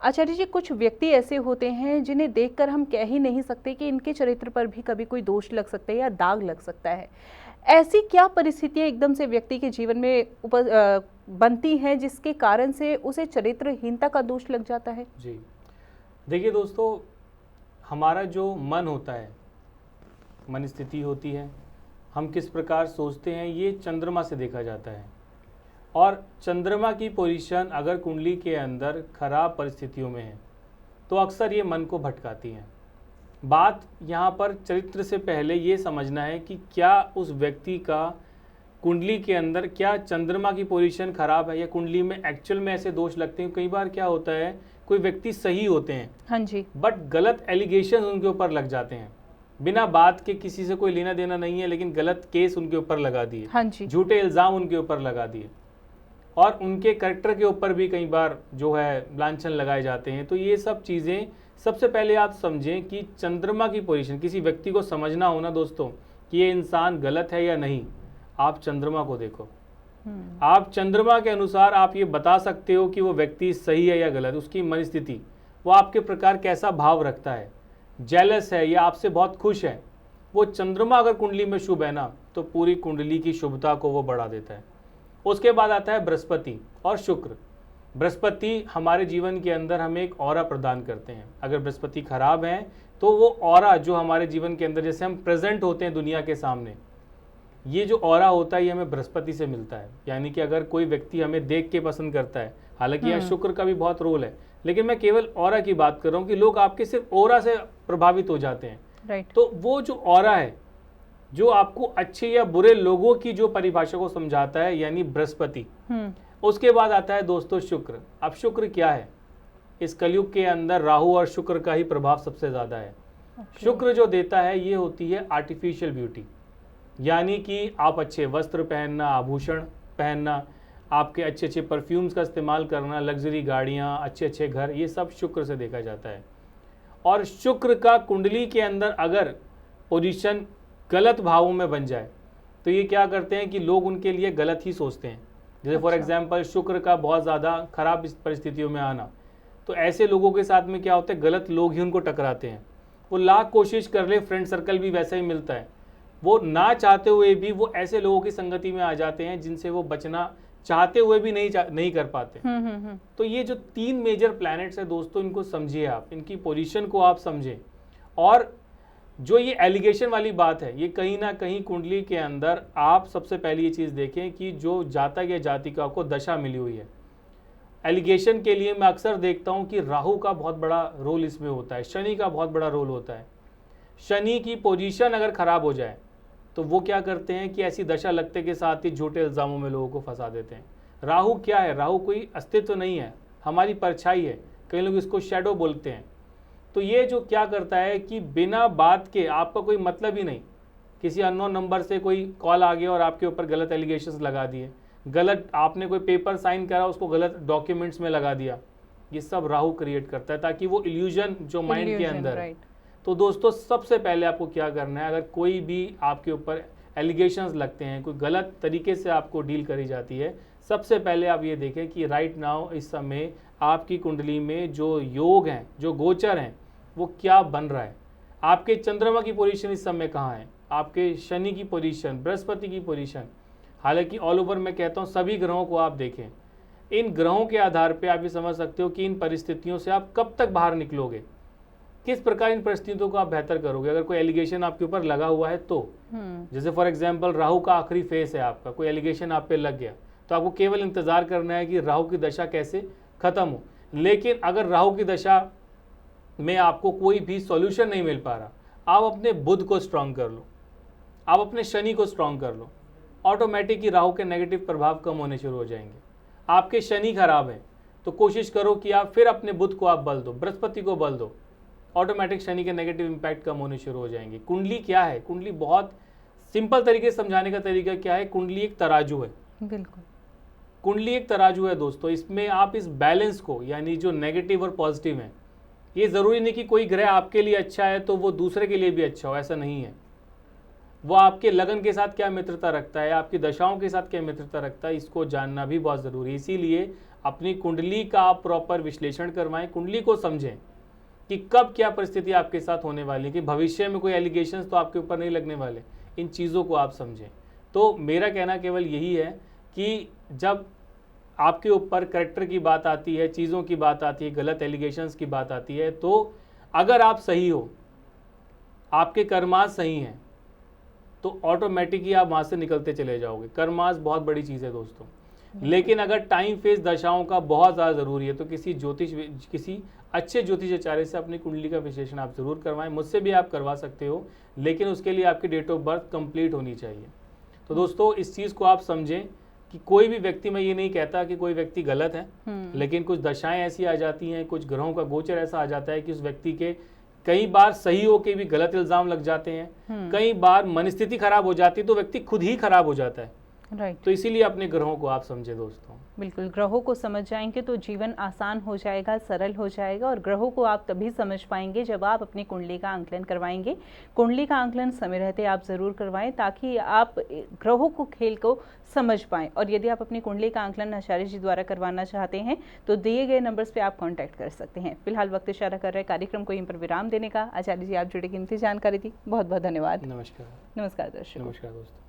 आचार्य जी, कुछ व्यक्ति ऐसे होते हैं जिन्हें देखकर हम कह ही नहीं सकते कि इनके चरित्र पर भी कभी कोई दोष लग सकता है या दाग लग सकता है। ऐसी क्या परिस्थितियां एकदम से व्यक्ति के जीवन में बनती हैं जिसके कारण से उसे चरित्रहीनता का दोष लग जाता है? जी, देखिए दोस्तों, हमारा जो मन होता है, मन स्थिति होती है, हम किस प्रकार सोचते हैं, ये चंद्रमा से देखा जाता है। और चंद्रमा की पोजीशन अगर कुंडली के अंदर खराब परिस्थितियों में है तो अक्सर ये मन को भटकाती हैं। बात यहाँ पर चरित्र से पहले ये समझना है कि क्या उस व्यक्ति का कुंडली के अंदर क्या चंद्रमा की पोजीशन खराब है या कुंडली में एक्चुअल में ऐसे दोष लगते हैं। कई बार क्या होता है, कोई व्यक्ति सही होते हैं, हाँ जी, बट गलत एलिगेशन उनके ऊपर लग जाते हैं, बिना बात के, किसी से कोई लेना देना नहीं है, लेकिन गलत केस उनके ऊपर लगा दिए, हाँ जी, झूठे इल्ज़ाम उनके ऊपर लगा दिए, और उनके कैरेक्टर के ऊपर भी कई बार जो है लांछन लगाए जाते हैं। तो ये सब चीज़ें सबसे पहले आप समझें कि चंद्रमा की पोजीशन, किसी व्यक्ति को समझना होना दोस्तों कि ये इंसान गलत है या नहीं, आप चंद्रमा को देखो। आप चंद्रमा के अनुसार आप ये बता सकते हो कि वो व्यक्ति सही है या गलत। उसकी मन स्थिति, वो आपके प्रकार कैसा भाव रखता है, जेलस है या आपसे बहुत खुश है, वो चंद्रमा अगर कुंडली में शुभ है ना तो पूरी कुंडली की शुभता को वो बढ़ा देता है। उसके बाद आता है बृहस्पति और शुक्र। बृहस्पति हमारे जीवन के अंदर हमें एक ऑरा प्रदान करते हैं। अगर बृहस्पति खराब है तो वो ऑरा जो हमारे जीवन के अंदर, जैसे हम प्रेजेंट होते हैं दुनिया के सामने, ये जो ऑरा होता है ये हमें बृहस्पति से मिलता है। यानी कि अगर कोई व्यक्ति हमें देख के पसंद करता है, हालांकि यहाँ शुक्र का भी बहुत रोल है, लेकिन मैं केवल ऑरा की बात कर रहा हूँ कि लोग आपके सिर्फ ऑरा से प्रभावित हो जाते हैं। राइट। तो वो जो ऑरा है जो आपको अच्छे या बुरे लोगों की जो परिभाषा को समझाता है, यानी बृहस्पति। उसके बाद आता है दोस्तों शुक्र। अब शुक्र क्या है, इस कलयुग के अंदर राहु और शुक्र का ही प्रभाव सबसे ज़्यादा है। शुक्र जो देता है ये होती है आर्टिफिशियल ब्यूटी, यानी कि आप अच्छे वस्त्र पहनना, आभूषण पहनना, आपके अच्छे अच्छे परफ्यूम्स का इस्तेमाल करना, लग्जरी गाड़ियाँ, अच्छे अच्छे घर, ये सब शुक्र से देखा जाता है। और शुक्र का कुंडली के अंदर अगर पोजीशन गलत भावों में बन जाए तो ये क्या करते हैं कि लोग उनके लिए गलत ही सोचते हैं। जैसे फॉर एग्जांपल शुक्र का बहुत ज़्यादा खराब परिस्थितियों में आना, तो ऐसे लोगों के साथ में क्या होता है, गलत लोग ही उनको टकराते हैं। वो लाख कोशिश कर ले, फ्रेंड सर्कल भी वैसा ही मिलता है, वो ना चाहते हुए भी वो ऐसे लोगों की संगति में आ जाते हैं जिनसे वो बचना चाहते हुए भी नहीं कर पाते। तो ये जो 3 मेजर प्लैनेट्स है दोस्तों, इनको समझिए आप, इनकी पोजीशन को आप समझें। और जो ये एलिगेशन वाली बात है, ये कहीं ना कहीं कुंडली के अंदर आप सबसे पहले ये चीज़ देखें कि जो जातक या जातिका को दशा मिली हुई है। एलिगेशन के लिए मैं अक्सर देखता हूँ कि राहु का बहुत बड़ा रोल इसमें होता है, शनि का बहुत बड़ा रोल होता है। शनि की पोजीशन अगर खराब हो जाए तो वो क्या करते हैं कि ऐसी दशा लगते के साथ ही झूठे इल्ज़ामों में लोगों को फंसा देते हैं। राहु क्या है, राहु कोई अस्तित्व नहीं है, हमारी परछाई है, कई लोग इसको शैडो बोलते हैं। तो ये जो क्या करता है कि बिना बात के, आपका कोई मतलब ही नहीं, किसी अननोन नंबर से कोई कॉल आ गया और आपके ऊपर गलत एलिगेशंस लगा दिए, गलत आपने कोई पेपर साइन करा उसको गलत डॉक्यूमेंट्स में लगा दिया, ये सब राहु क्रिएट करता है ताकि वो इल्यूजन जो माइंड के अंदर है। तो दोस्तों सबसे पहले आपको क्या करना है, अगर कोई भी आपके ऊपर एलिगेशंस लगते हैं, कोई गलत तरीके से आपको डील करी जाती है, सबसे पहले आप ये देखें कि राइट नाउ इस समय आपकी कुंडली में जो योग हैं, जो गोचर हैं, वो क्या बन रहा है। आपके चंद्रमा की पोजीशन इस समय कहाँ है, आपके शनि की पोजीशन, बृहस्पति की पोजीशन। हालांकि ऑल ओवर मैं कहता हूँ सभी ग्रहों को आप देखें, इन ग्रहों के आधार पे आप ये समझ सकते हो कि इन परिस्थितियों से आप कब तक बाहर निकलोगे, किस प्रकार इन परिस्थितियों को आप बेहतर करोगे। अगर कोई एलिगेशन आपके ऊपर लगा हुआ है तो, जैसे फॉर एग्जांपल राहु का आखिरी फेस है आपका, कोई एलिगेशन आप पे लग गया तो आपको केवल इंतजार करना है कि राहु की दशा कैसे खत्म हो। लेकिन अगर राहु की दशा में आपको कोई भी सॉल्यूशन नहीं मिल पा रहा, आप अपने बुध को स्ट्रांग कर लो, आप अपने शनि को स्ट्रांग कर लो, ऑटोमेटिक ही राहु के नेगेटिव प्रभाव कम होने शुरू हो जाएंगे। आपके शनि खराब है तो कोशिश करो कि आप फिर अपने बुध को आप बल दो, बृहस्पति को बल दो, ऑटोमेटिक शनि के नेगेटिव इंपैक्ट कम होने शुरू हो जाएंगे। कुंडली क्या है, कुंडली बहुत सिंपल तरीके से समझाने का तरीका क्या है, कुंडली एक तराजू है। बिल्कुल, कुंडली एक तराजू है दोस्तों, इसमें आप इस बैलेंस को, यानी जो नेगेटिव और पॉजिटिव है, ये ज़रूरी नहीं कि कोई ग्रह आपके लिए अच्छा है तो वो दूसरे के लिए भी अच्छा हो, ऐसा नहीं है। वो आपके लगन के साथ क्या मित्रता रखता है, आपकी दशाओं के साथ क्या मित्रता रखता है, इसको जानना भी बहुत ज़रूरी है। इसीलिए अपनी कुंडली का आप प्रॉपर विश्लेषण करवाएं, कुंडली को समझें कि कब क्या परिस्थिति आपके साथ होने वाली है, कि भविष्य में कोई एलिगेशंस तो आपके ऊपर नहीं लगने वाले, इन चीज़ों को आप समझें। तो मेरा कहना केवल यही है कि जब आपके ऊपर करेक्टर की बात आती है, चीज़ों की बात आती है, गलत एलिगेशंस की बात आती है, तो अगर आप सही हो, आपके कर्मास सही हैं, तो ऑटोमेटिक ही आप वहाँ से निकलते चले जाओगे। कर्मास बहुत बड़ी चीज़ है दोस्तों। लेकिन अगर टाइम फेज दशाओं का बहुत ज़्यादा ज़रूरी है तो किसी अच्छे ज्योतिषाचार्य से अपनी कुंडली का विश्लेषण आप ज़रूर करवाएं। मुझसे भी आप करवा सकते हो, लेकिन उसके लिए आपकी डेट ऑफ बर्थ कंप्लीट होनी चाहिए। तो दोस्तों इस चीज़ को आप समझें कि कोई भी व्यक्ति, मैं ये नहीं कहता कि कोई व्यक्ति गलत है, लेकिन कुछ दशाएं ऐसी आ जाती हैं, कुछ ग्रहों का गोचर ऐसा आ जाता है कि उस व्यक्ति के कई बार सही होके भी गलत इल्जाम लग जाते हैं, कई बार मनस्थिति खराब हो जाती है तो व्यक्ति खुद ही खराब हो जाता है। राइट। तो इसीलिए अपने ग्रहों को आप समझे दोस्तों। बिल्कुल, ग्रहों को समझ जाएंगे तो जीवन आसान हो जाएगा, सरल हो जाएगा। और ग्रहों को आप तभी समझ पाएंगे जब आप अपनी कुंडली का आंकलन करवाएंगे। कुंडली का आंकलन समय रहते आप ज़रूर करवाएं ताकि आप ग्रहों को खेल को समझ पाएं। और यदि आप अपनी कुंडली का आंकलन आचार्य जी द्वारा करवाना चाहते हैं तो दिए गए नंबर्स पे आप कांटेक्ट कर सकते हैं। फिलहाल वक्त इशारा कर रहे कार्यक्रम को यहीं पर विराम देने का। आचार्य जी, आप जुड़े कीमती जानकारी दी, बहुत बहुत धन्यवाद। नमस्कार। नमस्कार दर्शकों। नमस्कार दोस्तों।